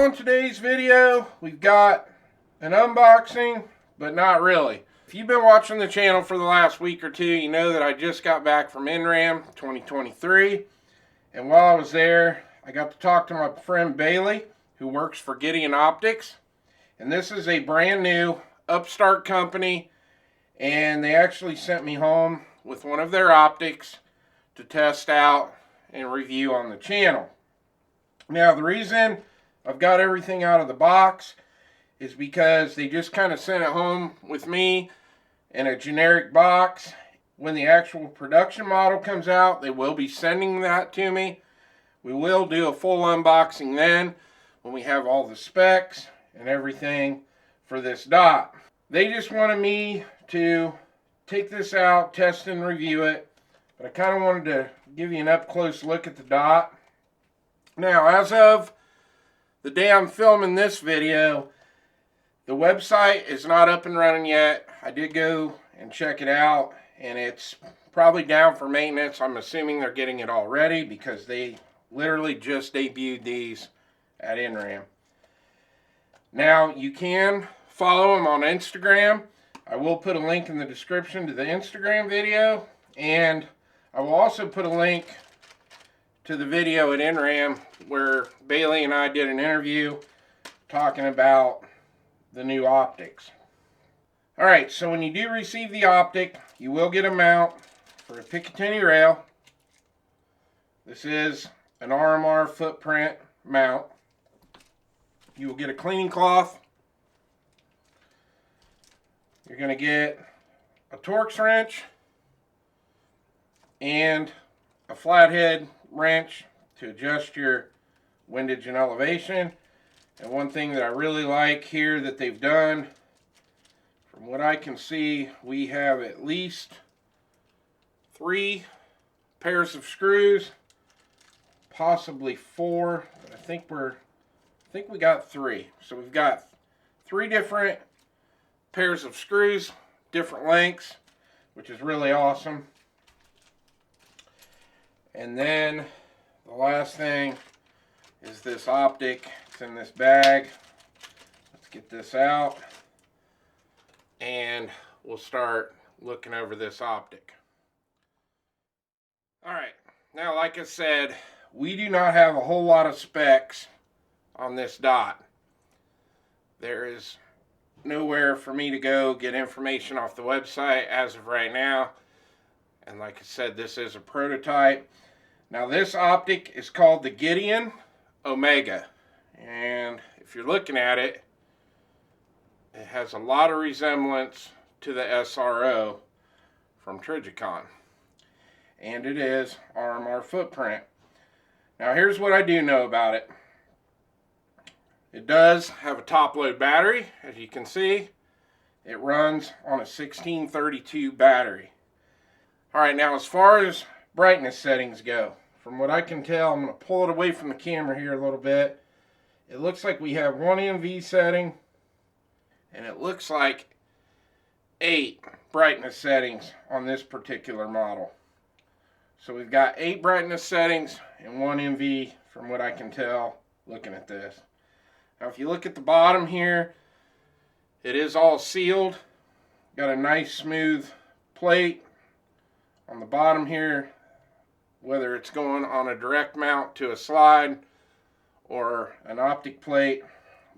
On today's video, we've got an unboxing, but not really. If you've been watching the channel for the last week or two, you know that I just got back from NRAM 2023. And while I was there, I got to talk to my friend Bailey, who works for Gideon Optics. And this is a brand new upstart company. And they actually sent me home with one of their optics to test out and review on the channel. Now, the reason I've got everything out of the box is because they just kind of sent it home with me in a generic box. When the actual production model comes out, they will be sending that to me. We will do a full unboxing then when we have all the specs and everything for this dot. They just wanted me to take this out, test and review it, but I kind of wanted to give you an up-close look at the dot. Now, as of the day I'm filming this video, the website is not up and running yet. I did go and check it out, and it's probably down for maintenance. I'm assuming they're getting it all ready because they literally just debuted these at NRAM. Now, you can follow them on Instagram. I will put a link in the description to the Instagram video, and I will also put a link to the video at NRAM where Bailey and I did an interview talking about the new optics. Alright, so when you do receive the optic, you will get a mount for a Picatinny rail. This is an RMR footprint mount. You will get a cleaning cloth. You're going to get a Torx wrench and a flathead wrench to adjust your windage and elevation. And one thing that I really like here that they've done, from what I can see, we have at least 3 pairs of screws, possibly 4, but I think we got 3. So we've got 3 different pairs of screws, different lengths, which is really awesome. And then the last thing is this optic. It's in this bag. Let's get this out and we'll start looking over this optic. Alright, now like I said, we do not have a whole lot of specs on this dot. There is nowhere for me to go get information off the website as of right now. And like I said, this is a prototype. Now this optic is called the Gideon Omega. And if you're looking at it, it has a lot of resemblance to the SRO from Reticle. And it is RMR footprint. Now here's what I do know about it. It does have a top load battery, as you can see. It runs on a 1632 battery. Alright, now as far as brightness settings go, from what I can tell, I'm going to pull it away from the camera here a little bit. It looks like we have 1 NV setting, and it looks like 8 brightness settings on this particular model. So we've got 8 brightness settings and 1 NV from what I can tell looking at this. Now if you look at the bottom here, it is all sealed. Got a nice smooth plate on the bottom here, whether it's going on a direct mount to a slide or an optic plate,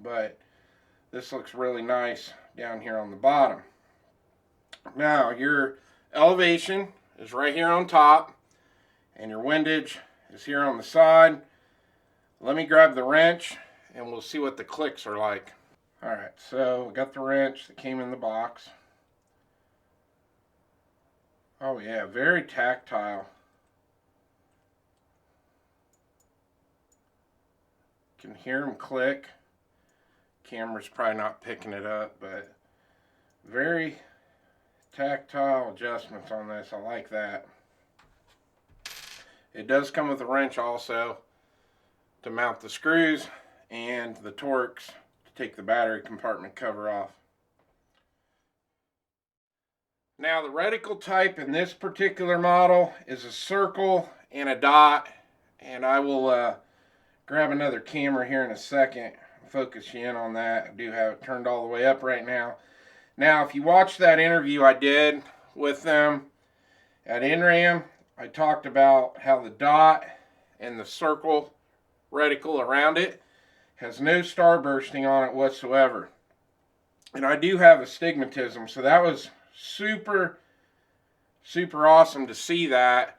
but this looks really nice down here on the bottom. Now your elevation is right here on top and your windage is here on the side. Let me grab the wrench and we'll see what the clicks are like. Alright, so we got the wrench that came in the box. Oh yeah, very tactile. You can hear them click. Camera's probably not picking it up, but very tactile adjustments on this. I like that. It does come with a wrench also to mount the screws and the Torx to take the battery compartment cover off. Now the reticle type in this particular model is a circle and a dot, and I will grab another camera here in a second focus you in on that. I do have it turned all the way up right now. Now, if you watch that interview I did with them at NRAM, I talked about how the dot and the circle reticle around it has no starbursting on it whatsoever. And I do have astigmatism, so that was super awesome to see that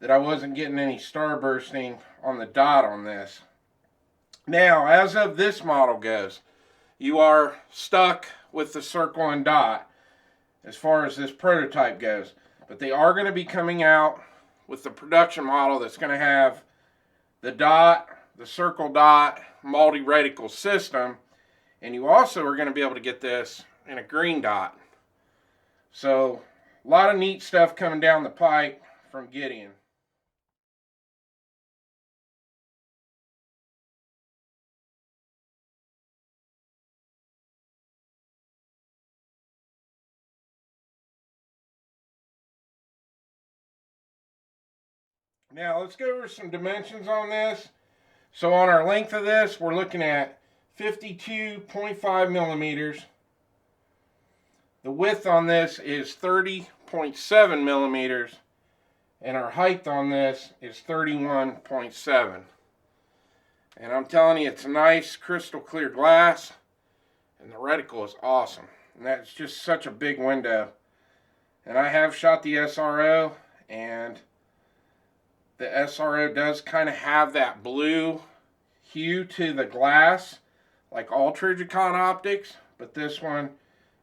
I wasn't getting any starbursting on the dot on this. Now, as of this model goes, you are stuck with the circle and dot as far as this prototype goes. But they are going to be coming out with the production model that's going to have the dot, the circle dot, multi-reticle system. And you also are going to be able to get this in a green dot. So, a lot of neat stuff coming down the pike from Gideon. Now let's go over some dimensions on this. So on our length of this, we're looking at 52.5 millimeters. The width on this is 30.7 millimeters. And our height on this is 31.7. And I'm telling you, it's nice crystal clear glass. And the reticle is awesome. And that's just such a big window. And I have shot the SRO, and the SRO does kind of have that blue hue to the glass, like all Reticle optics, but this one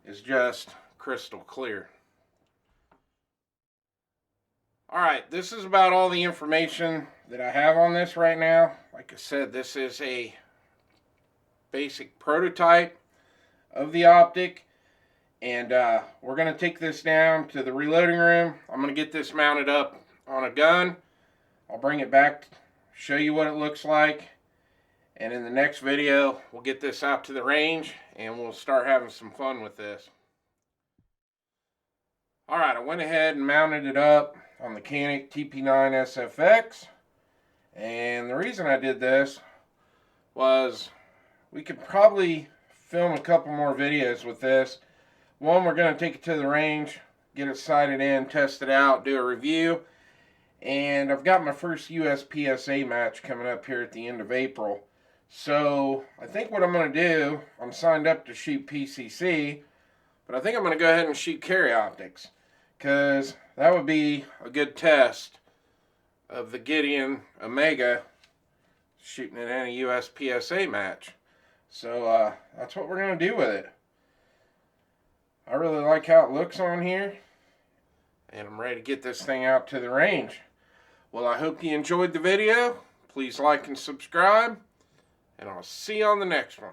is just crystal clear. Alright, this is about all the information that I have on this right now. Like I said, this is a basic prototype of the optic, and we're going to take this down to the reloading room. I'm going to get this mounted up on a gun. I'll bring it back, show you what it looks like, and in the next video we'll get this out to the range and we'll start having some fun with this. Alright, I went ahead and mounted it up on the Canik TP9 SFX, and the reason I did this was we could probably film a couple more videos with this. One, we're going to take it to the range, get it sighted in, test it out, do a review. And I've got my first USPSA match coming up here at the end of April. So I think what I'm going to do, I'm signed up to shoot PCC, but I think I'm going to go ahead and shoot carry optics, because that would be a good test of the Gideon Omega shooting in any USPSA match. So that's what we're going to do with it. I really like how it looks on here, and I'm ready to get this thing out to the range. Well, I hope you enjoyed the video. Please like and subscribe, and I'll see you on the next one.